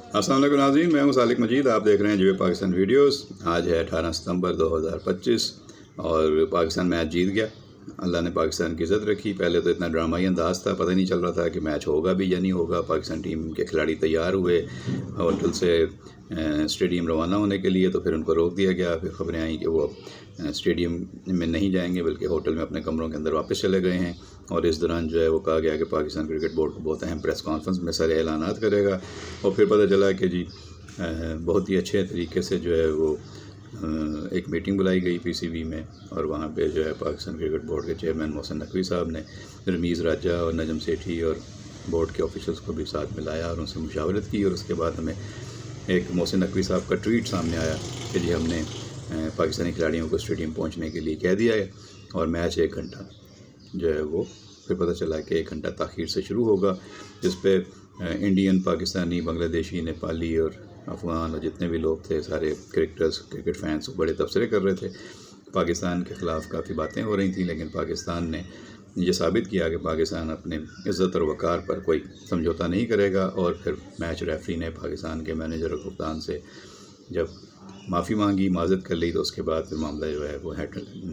السلام علیکم ناظرین، میں ہوں سالک مجید، آپ دیکھ رہے ہیں جو پاکستان ویڈیوز۔ آج ہے 18 ستمبر 2025 اور پاکستان میچ جیت گیا۔ اللہ نے پاکستان کی عزت رکھی۔ پہلے تو اتنا ڈرامائی انداز تھا، پتہ نہیں چل رہا تھا کہ میچ ہوگا بھی یا نہیں ہوگا۔ پاکستان ٹیم کے کھلاڑی تیار ہوئے ہوٹل سے اسٹیڈیم روانہ ہونے کے لیے، تو پھر ان کو روک دیا گیا۔ پھر خبریں آئیں کہ وہ اسٹیڈیم میں نہیں جائیں گے بلکہ ہوٹل میں اپنے کمروں کے اندر واپس چلے گئے ہیں۔ اور اس دوران جو ہے وہ کہا گیا کہ پاکستان کرکٹ بورڈ کو بہت اہم پریس کانفرنس میں سارے اعلانات کرے گا۔ اور پھر پتہ چلا کہ جی بہت ہی اچھے طریقے سے جو ہے وہ ایک میٹنگ بلائی گئی پی سی بی میں، اور وہاں پہ جو ہے پاکستان کرکٹ بورڈ کے چیئرمین محسن نقوی صاحب نے رمیز راجہ اور نجم سیٹھی اور بورڈ کے آفیشلز کو بھی ساتھ ملایا اور ان سے مشاورت کی۔ اور اس کے بعد ہمیں ایک محسن نقوی صاحب کا ٹویٹ سامنے آیا کہ جی ہم نے پاکستانی کھلاڑیوں کو اسٹیڈیم پہنچنے کے لیے کہہ دیا ہے، اور میچ 1 گھنٹہ جو ہے وہ پھر پتہ چلا کہ 1 گھنٹہ تاخیر سے شروع ہوگا، جس پہ انڈین، پاکستانی، بنگلہ دیشی، نیپالی اور افغان اور جتنے بھی لوگ تھے، سارے کرکٹرز، کرکٹ فینس بڑے تبصرے کر رہے تھے۔ پاکستان کے خلاف کافی باتیں ہو رہی تھیں، لیکن پاکستان نے یہ ثابت کیا کہ پاکستان اپنے عزت اور وقار پر کوئی سمجھوتا نہیں کرے گا۔ اور پھر میچ ریفری نے پاکستان کے مینیجر اور کپتان سے جب معافی مانگی، معذرت کر لی، تو اس کے بعد پھر معاملہ جو ہے وہ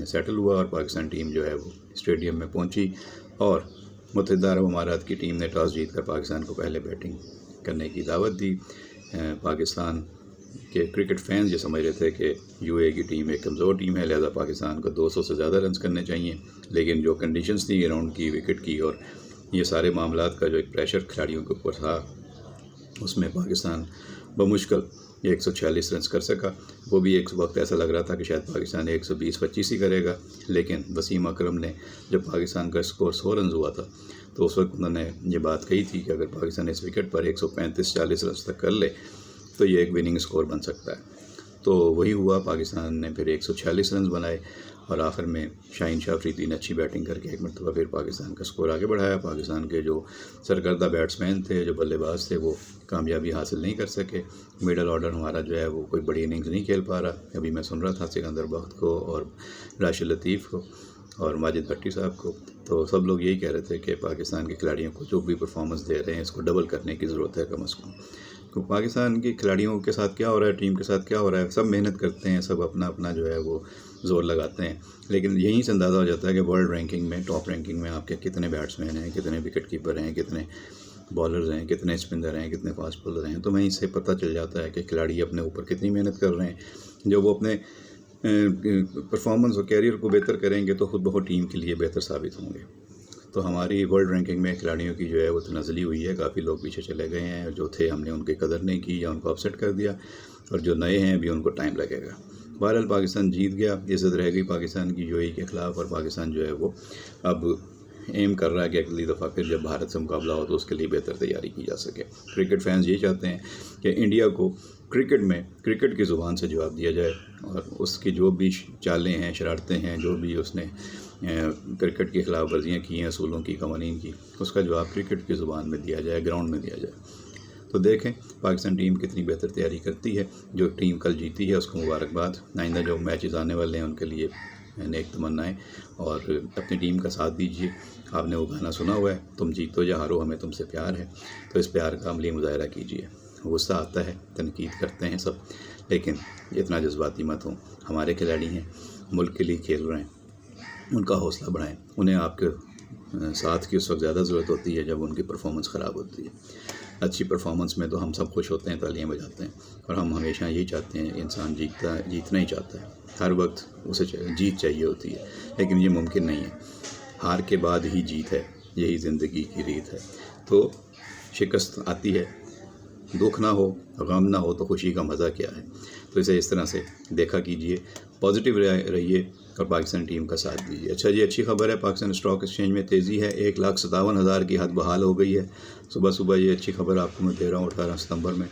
سیٹل ہوا اور پاکستان ٹیم جو ہے وہ اسٹیڈیم میں پہنچی۔ اور متحدہ عرب امارات کی ٹیم نے ٹاس جیت کر پاکستان کو پہلے بیٹنگ کرنے کی دعوت دی۔ پاکستان کے کرکٹ فینس یہ سمجھ رہے تھے کہ یو اے کی ٹیم ایک کمزور ٹیم ہے، لہذا پاکستان کو 200 سے زیادہ رنز کرنے چاہیے، لیکن جو کنڈیشنز تھی گراؤنڈ کی، وکٹ کی، اور یہ سارے معاملات کا جو ایک پریشر کھلاڑیوں کے اوپر تھا، اس میں پاکستان بمشکل 146 رنز کر سکا۔ وہ بھی ایک وقت ایسا لگ رہا تھا کہ شاید پاکستان 120-25 ہی کرے گا، لیکن وسیم اکرم نے جب پاکستان کا اسکور 100 رنز ہوا تھا تو اس وقت انہوں نے یہ بات کہی تھی کہ اگر پاکستان اس وکٹ پر 135-40 رنز تک کر لے تو یہ ایک وننگ اسکور بن سکتا ہے۔ تو وہی ہوا، پاکستان نے پھر 146 رنز بنائے، اور آخر میں شاہین شاہ افریدی نے اچھی بیٹنگ کر کے ایک مرتبہ پھر پاکستان کا اسکور آگے بڑھایا۔ پاکستان کے جو سرکردہ بیٹسمین تھے، جو بلے باز تھے، وہ کامیابی حاصل نہیں کر سکے۔ مڈل آرڈر ہمارا جو ہے وہ کوئی بڑی اننگز نہیں کھیل پا رہا۔ ابھی میں سن رہا تھا سکندر بخت کو اور راشد لطیف کو اور ماجد بھٹی صاحب کو، تو سب لوگ یہی کہہ رہے تھے کہ پاکستان کے کھلاڑیوں کو جو بھی پرفارمنس دے رہے ہیں اس کو ڈبل کرنے کی ضرورت ہے کم از کم۔ پاکستان کے کھلاڑیوں کے ساتھ کیا ہو رہا ہے، ٹیم کے ساتھ کیا ہو رہا ہے، سب محنت کرتے ہیں، سب اپنا اپنا جو ہے وہ زور لگاتے ہیں، لیکن یہیں سے اندازہ ہو جاتا ہے کہ ورلڈ رینکنگ میں، ٹاپ رینکنگ میں آپ کے کتنے بیٹسمین ہیں، کتنے وکٹ کیپر ہیں، کتنے بالرز ہیں، کتنے اسپنر ہیں، کتنے فاسٹ بولر ہیں۔ تو وہیں سے پتہ چل جاتا ہے کہ کھلاڑی اپنے اوپر کتنی محنت کر رہے ہیں۔ جو وہ اپنے پرفارمنس اور کیریئر کو بہتر کریں گے تو خود بخود ٹیم کے لیے بہتر ثابت ہوں گے۔ تو ہماری ورلڈ رینکنگ میں کھلاڑیوں کی جو ہے وہ تنزلی ہوئی ہے، کافی لوگ پیچھے چلے گئے ہیں، جو تھے ہم نے ان کی قدر نہیں کی یا ان کو اپسیٹ کر دیا، اور جو نئے ہیں ابھی ان کو ٹائم لگے گا۔ بہرحال پاکستان جیت گیا، عزت رہ گئی پاکستان کی یو اے ای کے خلاف، اور پاکستان جو ہے وہ اب ایم کر رہا ہے کہ اگلی دفعہ پھر جب بھارت سے مقابلہ ہو تو اس کے لیے بہتر تیاری کی جا سکے۔ کرکٹ فینس یہ چاہتے ہیں کہ انڈیا کو کرکٹ میں کرکٹ کی زبان سے جواب دیا جائے، اور اس کی جو بھی چالیں ہیں، شرارتیں ہیں، جو بھی اس نے کرکٹ کی خلاف ورزیاں کی ہیں، اصولوں کی، قوانین کی، اس کا جواب کرکٹ کی زبان میں دیا جائے، گراؤنڈ میں دیا جائے۔ تو دیکھیں پاکستان ٹیم کتنی بہتر تیاری کرتی ہے۔ جو ٹیم کل جیتی ہے اس کو مبارکباد، آئندہ جو میچز آنے والے ہیں ان کے لیے نیک تمنائیں، اور اپنی ٹیم کا ساتھ دیجیے۔ آپ نے وہ گانا سنا ہوا ہے، تم جیتو یا ہارو ہمیں تم سے پیار ہے، تو اس پیار کا عملی مظاہرہ کیجیے۔ غصہ آتا ہے، تنقید کرتے ہیں سب، لیکن اتنا جذباتی مت ہوں۔ ہمارے کھلاڑی ہیں، ملک کے لیے کھیل رہے ہیں، ان کا حوصلہ بڑھائیں۔ انہیں آپ کے ساتھ کی اس وقت زیادہ ضرورت ہوتی ہے جب ان کی پرفارمنس خراب ہوتی ہے۔ اچھی پرفارمنس میں تو ہم سب خوش ہوتے ہیں، تالیاں بجاتے ہیں، اور ہم ہمیشہ یہی چاہتے ہیں، انسان جیتنا ہی چاہتا ہے، ہر وقت اسے جیت چاہیے ہوتی ہے، لیکن یہ ممکن نہیں ہے۔ ہار کے بعد ہی جیت ہے، یہی زندگی کی ریت ہے۔ تو شکست آتی ہے، دکھ نہ ہو، غم نہ ہو تو خوشی کا مزہ کیا ہے۔ تو اسے اس طرح سے دیکھا کیجئے، پازیٹیو رہیے اور پاکستان ٹیم کا ساتھ دیجیے۔ اچھا جی، اچھی خبر ہے، پاکستان اسٹاک ایکسچینج میں تیزی ہے، 1,57,000 کی حد بحال ہو گئی ہے۔ صبح صبح یہ اچھی خبر آپ کو میں دے رہا ہوں 18 ستمبر میں،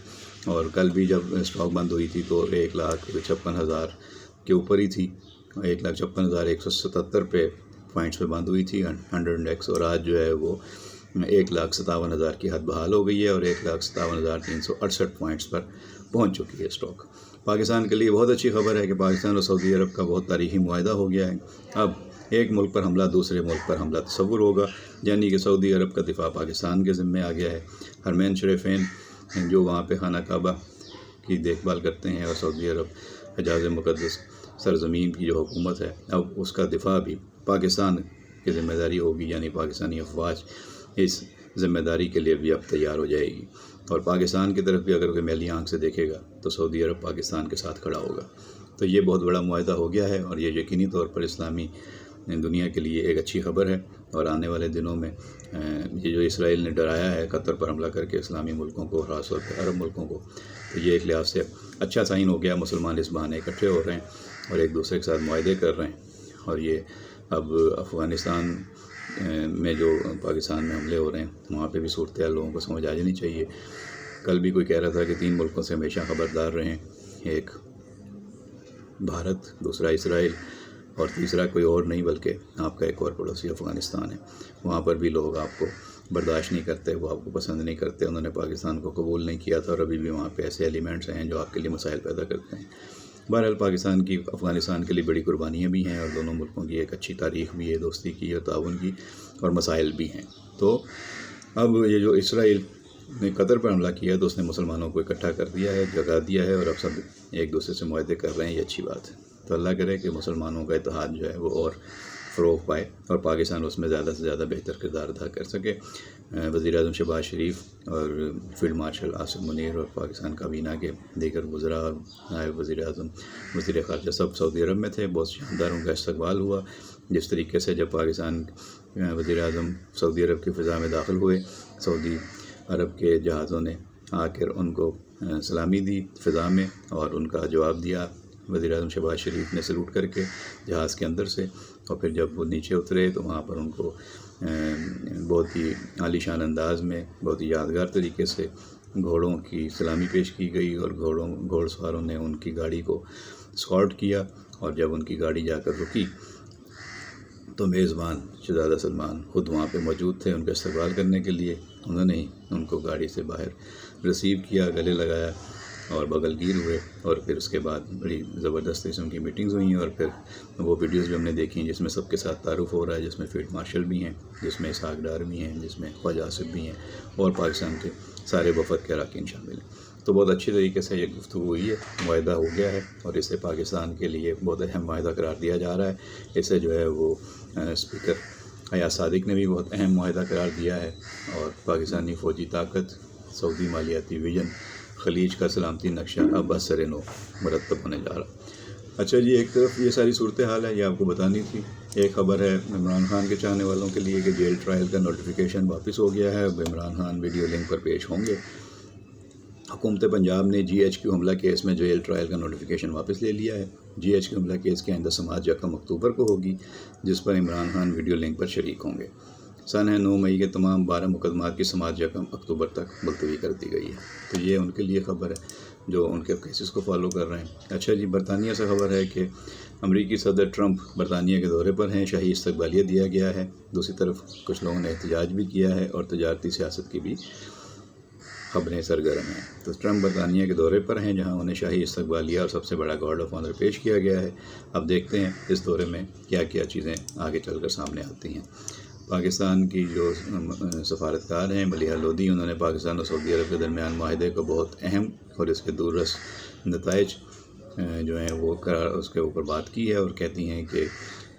اور کل بھی جب اسٹاک بند ہوئی تھی تو 1,56,000 کے اوپر ہی تھی، 1,56,177 پہ پوائنٹس پہ بند ہوئی تھی 100 انڈیکس، اور آج جو ہے وہ 1,57,000 کی حد بحال ہو گئی ہے، اور 1,57,368 پوائنٹس پر پہنچ چکی ہے اسٹاک۔ پاکستان کے لیے بہت اچھی خبر ہے کہ پاکستان اور سعودی عرب کا بہت تاریخی معاہدہ ہو گیا ہے۔ اب ایک ملک پر حملہ دوسرے ملک پر حملہ تصور ہوگا، یعنی کہ سعودی عرب کا دفاع پاکستان کے ذمے آ گیا ہے۔ حرمین شریفین جو وہاں پہ خانہ کعبہ کی دیکھ بھال کرتے ہیں، اور سعودی عرب حجاز مقدس سرزمین کی جو حکومت ہے، اب اس کا دفاع بھی پاکستان کی ذمہ داری ہوگی، یعنی پاکستانی افواج اس ذمہ داری کے لیے بھی اب تیار ہو جائے گی، اور پاکستان کی طرف بھی اگر کوئی میلی آنکھ سے دیکھے گا تو سعودی عرب پاکستان کے ساتھ کھڑا ہوگا۔ تو یہ بہت بڑا معاہدہ ہو گیا ہے، اور یہ یقینی طور پر اسلامی دنیا کے لیے ایک اچھی خبر ہے، اور آنے والے دنوں میں یہ جو اسرائیل نے ڈرایا ہے قطر پر حملہ کر کے اسلامی ملکوں کو، خاص طور پہ عرب ملکوں کو، تو یہ ایک لحاظ سے اچھا سائن ہو گیا۔ مسلمان اس بہانے اکٹھے ہو رہے ہیں اور ایک دوسرے کے ساتھ معاہدے کر رہے ہیں، اور یہ اب افغانستان میں جو پاکستان میں حملے ہو رہے ہیں وہاں پہ بھی صورتحال لوگوں کو سمجھ آ جانی چاہیے۔ کل بھی کوئی کہہ رہا تھا کہ 3 ملکوں سے ہمیشہ خبردار رہیں، ایک بھارت، دوسرا اسرائیل، اور تیسرا کوئی اور نہیں بلکہ آپ کا ایک اور پڑوسی افغانستان ہے۔ وہاں پر بھی لوگ آپ کو برداشت نہیں کرتے، وہ آپ کو پسند نہیں کرتے، انہوں نے پاکستان کو قبول نہیں کیا تھا، اور ابھی بھی وہاں پہ ایسے ایلیمنٹس ہیں جو آپ کے لیے مسائل پیدا کرتے ہیں۔ بہرحال پاکستان کی افغانستان کے لیے بڑی قربانیاں بھی ہیں، اور دونوں ملکوں کی ایک اچھی تاریخ بھی ہے، دوستی کی اور تعاون کی، اور مسائل بھی ہیں۔ تو اب یہ جو اسرائیل نے قطر پر حملہ کیا تو اس نے مسلمانوں کو اکٹھا کر دیا ہے، جگا دیا ہے، اور اب سب ایک دوسرے سے معاہدے کر رہے ہیں، یہ اچھی بات ہے۔ تو اللہ کرے کہ مسلمانوں کا اتحاد جو ہے وہ اور فروغ پائے، اور پاکستان اس میں زیادہ سے زیادہ بہتر کردار ادا کر سکے۔ وزیر اعظم شہباز شریف اور فیلڈ مارشل آصف منیر اور پاکستان کابینہ کے دیگر وزراء اور نائب وزیر اعظم، وزیر خارجہ سب سعودی عرب میں تھے۔ بہت شاندار ان کا استقبال ہوا، جس طریقے سے جب پاکستان وزیر اعظم سعودی عرب کی فضا میں داخل ہوئے، سعودی عرب کے جہازوں نے آ کر ان کو سلامی دی فضا میں، اور ان کا جواب دیا وزیر اعظم شہباز شریف نے سلوٹ کر کے جہاز کے اندر سے، اور پھر جب وہ نیچے اترے تو وہاں پر ان کو بہت ہی عالی شان انداز میں، بہت ہی یادگار طریقے سے گھوڑوں کی سلامی پیش کی گئی، اور گھوڑ سواروں نے ان کی گاڑی کو اسکارٹ کیا، اور جب ان کی گاڑی جا کر رکی تو میزبان شہزادہ سلمان خود وہاں پہ موجود تھے ان کا استقبال کرنے کے لیے۔ انہوں نے ان کو گاڑی سے باہر ریسیو کیا، گلے لگایا اور بغل گیر ہوئے، اور پھر اس کے بعد بڑی زبردست قسم کی میٹنگز ہوئیں، اور پھر وہ ویڈیوز بھی ہم نے دیکھی ہیں جس میں سب کے ساتھ تعارف ہو رہا ہے، جس میں فیلڈ مارشل بھی ہیں، جس میں اسحاق ڈار بھی ہیں، جس میں خواجہ آصف بھی ہیں، اور پاکستان کے سارے وفد کے اراکین شامل ہیں۔ تو بہت اچھی طریقے سے یہ گفتگو ہوئی ہے، معاہدہ ہو گیا ہے، اور اسے پاکستان کے لیے بہت اہم معاہدہ قرار دیا جا رہا ہے۔ اسے جو ہے وہ اسپیکر ایاز صادق نے بھی بہت اہم معاہدہ قرار دیا ہے، اور پاکستانی فوجی طاقت، سعودی مالیاتی ویژن، خلیج کا سلامتی نقشہ اب اثر نو مرتب ہونے جا رہا۔ اچھا جی، ایک طرف یہ ساری صورتحال ہے، یہ آپ کو بتانی تھی۔ ایک خبر ہے عمران خان کے چاہنے والوں کے لیے کہ جیل ٹرائل کا نوٹیفیکیشن واپس ہو گیا ہے، اب عمران خان ویڈیو لنک پر پیش ہوں گے۔ حکومت پنجاب نے GHQ حملہ کیس میں جیل ٹرائل کا نوٹیفیکیشن واپس لے لیا ہے۔ GHQ حملہ کیس کی آئندہ سماعت 1 اکتوبر کو ہوگی، جس پر عمران خان ویڈیو لنک پر شریک ہوں گے۔ سن 9 مئی کے تمام 12 مقدمات کی سماعت 1 اکتوبر تک ملتوی کر دی گئی ہے۔ تو یہ ان کے لیے خبر ہے جو ان کے کیسز کو فالو کر رہے ہیں۔ اچھا جی، برطانیہ سے خبر ہے کہ امریکی صدر ٹرمپ برطانیہ کے دورے پر ہیں، شاہی استقبالیہ دیا گیا ہے۔ دوسری طرف کچھ لوگوں نے احتجاج بھی کیا ہے، اور تجارتی سیاست کی بھی خبریں سرگرم ہیں۔ تو ٹرمپ برطانیہ کے دورے پر ہیں، جہاں انہیں شاہی استقبالیہ اور سب سے بڑا گارڈ آف آنر پیش کیا گیا ہے۔ اب دیکھتے ہیں اس دورے میں کیا کیا چیزیں آگے چل کر سامنے آتی ہیں۔ پاکستان کی جو سفارتکار ہیں ملیحہ لودھی، انہوں نے پاکستان اور سعودی عرب کے درمیان معاہدے کو بہت اہم اور اس کے دوررس نتائج جو ہیں وہ اس کے اوپر بات کی ہے، اور کہتی ہیں کہ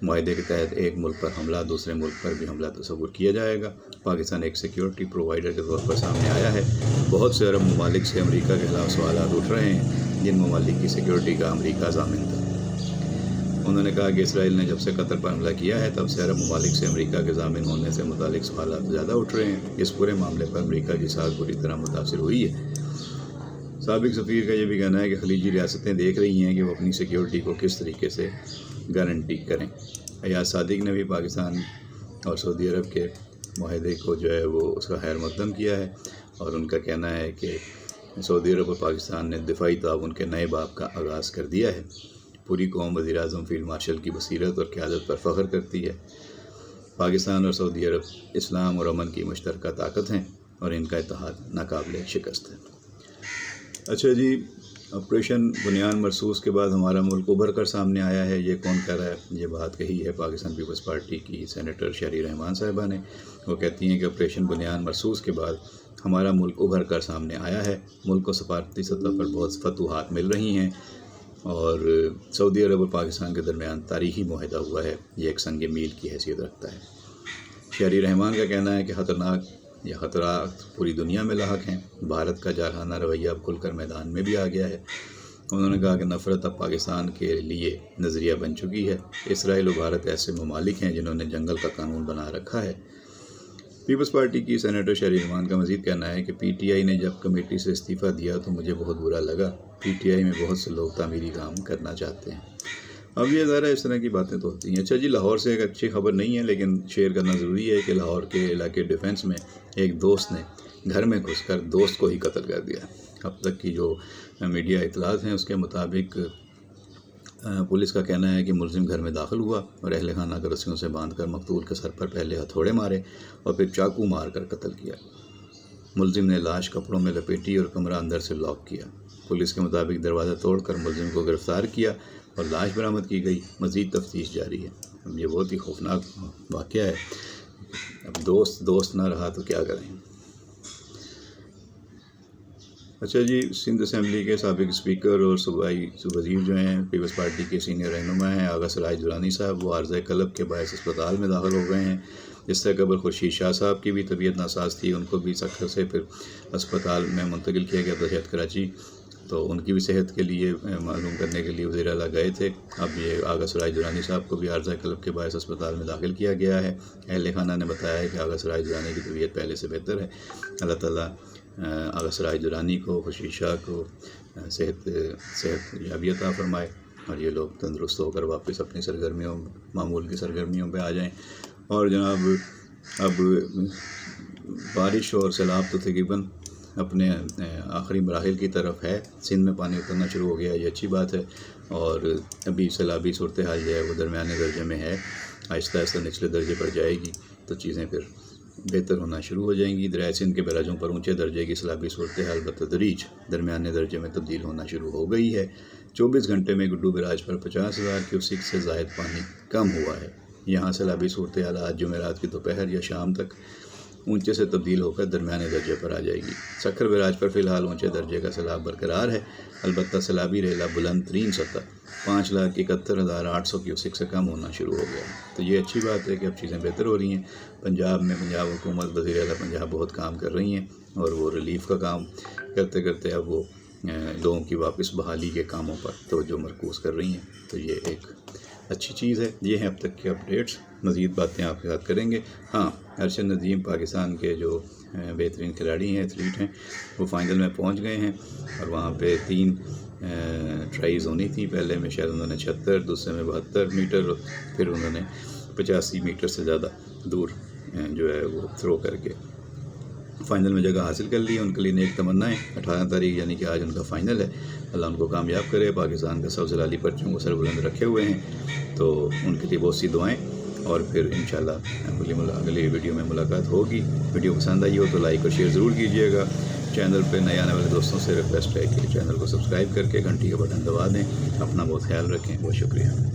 معاہدے کے تحت ایک ملک پر حملہ دوسرے ملک پر بھی حملہ تصور کیا جائے گا۔ پاکستان ایک سیکیورٹی پرووائڈر کے طور پر سامنے آیا ہے۔ بہت سے عرب ممالک سے امریکہ کے خلاف سوالات اٹھ رہے ہیں، جن ممالک کی سیکیورٹی کا امریکہ ضامن تھا۔ انہوں نے کہا کہ اسرائیل نے جب سے قطر پر حملہ کیا ہے تب سے عرب ممالک سے امریکہ کے ضامن ہونے سے متعلق سوالات زیادہ اٹھ رہے ہیں۔ اس پورے معاملے پر امریکہ کی ساکھ بری طرح متاثر ہوئی ہے۔ سابق سفیر کا یہ بھی کہنا ہے کہ خلیجی ریاستیں دیکھ رہی ہیں کہ وہ اپنی سیکیورٹی کو کس طریقے سے گارنٹی کریں۔ ایاز صادق نے بھی پاکستان اور سعودی عرب کے معاہدے کو جو ہے وہ اس کا خیر مقدم کیا ہے، اور ان کا کہنا ہے کہ سعودی عرب اور پاکستان نے دفاعی تعاون کے نئے باب کا آغاز کر دیا ہے۔ پوری قوم وزیر اعظم فیلڈ مارشل کی بصیرت اور قیادت پر فخر کرتی ہے۔ پاکستان اور سعودی عرب اسلام اور امن کی مشترکہ طاقت ہیں، اور ان کا اتحاد ناقابل شکست ہے۔ اچھا جی، آپریشن بنیان مرصوص کے بعد ہمارا ملک ابھر کر سامنے آیا ہے، یہ کون کہہ رہا ہے؟ یہ بات کہی ہے پاکستان پیپلز پارٹی کی سینیٹر شہری رحمان صاحبہ نے۔ وہ کہتی ہیں کہ آپریشن بنیان مرصوص کے بعد ہمارا ملک ابھر کر سامنے آیا ہے، ملک کو سفارتی سطح پر بہت فتوحات مل رہی ہیں اور سعودی عرب اور پاکستان کے درمیان تاریخی معاہدہ ہوا ہے، یہ ایک سنگ میل کی حیثیت رکھتا ہے۔ شہری رحمان کا کہنا ہے کہ خطرات پوری دنیا میں لاحق ہیں، بھارت کا جارحانہ رویہ اب کھل کر میدان میں بھی آ گیا ہے۔ انہوں نے کہا کہ نفرت اب پاکستان کے لیے نظریہ بن چکی ہے، اسرائیل و بھارت ایسے ممالک ہیں جنہوں نے جنگل کا قانون بنا رکھا ہے۔ پیپلز پارٹی کی سینیٹر شہری رحمان کا مزید کہنا ہے کہ پی ٹی آئی نے جب کمیٹی سے استعفیٰ دیا تو مجھے بہت برا لگا، پی ٹی آئی میں بہت سے لوگ تعمیری کام کرنا چاہتے ہیں۔ اب یہ ظاہر ہے اس طرح کی باتیں تو ہوتی ہیں۔ اچھا جی، لاہور سے ایک اچھی خبر نہیں ہے لیکن شیئر کرنا ضروری ہے کہ لاہور کے علاقے ڈیفنس میں ایک دوست نے گھر میں گھس کر دوست کو ہی قتل کر دیا۔ اب تک کی جو میڈیا اطلاعات ہیں اس کے مطابق پولیس کا کہنا ہے کہ ملزم گھر میں داخل ہوا اور اہل خانہ کو رسیوں سے باندھ کر مقتول کے سر پر پہلے ہتھوڑے مارے اور پھر چاقو مار کر قتل کیا۔ ملزم نے لاش کپڑوں میں لپیٹی اور کمرہ اندر سے لاک کیا۔ پولیس کے مطابق دروازہ توڑ کر ملزم کو گرفتار کیا اور لاش برآمد کی گئی، مزید تفتیش جاری ہے۔ اب یہ بہت ہی خوفناک واقعہ ہے، اب دوست نہ رہا تو کیا کریں۔ اچھا جی، سندھ اسمبلی کے سابق اسپیکر اور صوبائی وزیر جو ہیں پیپلز پارٹی کے سینئر رہنما ہیں آغا سراج درانی صاحب، وہ عارضہ قلب کے باعث اسپتال میں داخل ہو گئے ہیں۔ اس سے قبل خورشید شاہ صاحب کی بھی طبیعت ناساز تھی، ان کو بھی سکھر سے پھر اسپتال میں منتقل کیا گیا تھا شہد کراچی، تو ان کی بھی صحت کے لیے معلوم کرنے کے لیے وزیر اعلیٰ گئے تھے۔ اب یہ آغا سراج درانی صاحب کو بھی عارضہ قلب کے باعث اسپتال میں داخل کیا گیا ہے۔ اہل خانہ نے بتایا ہے کہ آغا سراج درانی کی طبیعت پہلے سے بہتر ہے۔ اللہ تعالیٰ آغا سراج درانی کو، خورشید شاہ کو صحت یابی عطا فرمائے اور یہ لوگ تندرست ہو کر واپس اپنی سرگرمیوں، معمول کی سرگرمیوں پہ آ جائیں۔ اور جناب اب بارش اور سیلاب تو تقریباً اپنے آخری مراحل کی طرف ہے، سندھ میں پانی اترنا شروع ہو گیا، یہ اچھی بات ہے، اور ابھی سیلابی صورتحال جو ہے وہ درمیانے درجے میں ہے، آہستہ آہستہ نچلے درجے پر جائے گی تو چیزیں پھر بہتر ہونا شروع ہو جائیں گی۔ دریائے سندھ کے بیراجوں پر اونچے درجے کی سیلابی صورتحال بتدریج درمیانے درجے میں تبدیل ہونا شروع ہو گئی ہے۔ 24 گھنٹے میں گڈو بیراج پر 50,000 کیوسک سے زائد پانی کم ہوا ہے۔ یہاں سیلابی صورتحال آج جمعرات کی دوپہر یا شام تک اونچے سے تبدیل ہو کر درمیانے درجے پر آ جائے گی۔ سکھر بیراج پر فی الحال اونچے درجے کا سیلاب برقرار ہے، البتہ سیلابی ریلا بلند ترین سطح 5,71,800 کیوسک سے کم ہونا شروع ہو گیا ہے۔ تو یہ اچھی بات ہے کہ اب چیزیں بہتر ہو رہی ہیں۔ پنجاب حکومت، وزیر اعلیٰ پنجاب بہت کام کر رہی ہیں اور وہ ریلیف کا کام کرتے کرتے اب وہ لوگوں کی واپس بحالی کے کاموں پر توجہ مرکوز کر رہی ہیں، تو یہ ایک اچھی چیز ہے۔ یہ ہیں اب تک کے اپڈیٹس، مزید باتیں آپ کے ساتھ کریں گے۔ ہاں، ارشد ندیم پاکستان کے جو بہترین کھلاڑی ہیں، ایتھلیٹ ہیں، وہ فائنل میں پہنچ گئے ہیں اور وہاں پہ 3 ٹرائیز ہونی تھی۔ پہلے میں شاید انہوں نے 76، دوسرے میں 72 میٹر اور پھر انہوں نے 85 میٹر سے زیادہ دور جو ہے وہ تھرو کر کے فائنل میں جگہ حاصل کر لی۔ ان کے لیے نیک تمنائیں، 18 تاریخ یعنی کہ آج ان کا فائنل ہے، اللہ ان کو کامیاب کرے۔ پاکستان کا سب سے لالی پرچوں کو سربلند رکھے ہوئے ہیں، تو ان کے لیے بہت سی دعائیں، اور پھر انشاءاللہ اگلی ویڈیو میں ملاقات ہوگی۔ ویڈیو پسند آئی ہو تو لائک اور شیئر ضرور کیجیے گا۔ چینل پہ نئے آنے والے دوستوں سے ریکویسٹ ہے کہ چینل کو سبسکرائب کر کے گھنٹی کا بٹن دبا دیں۔ اپنا بہت خیال رکھیں، بہت شکریہ۔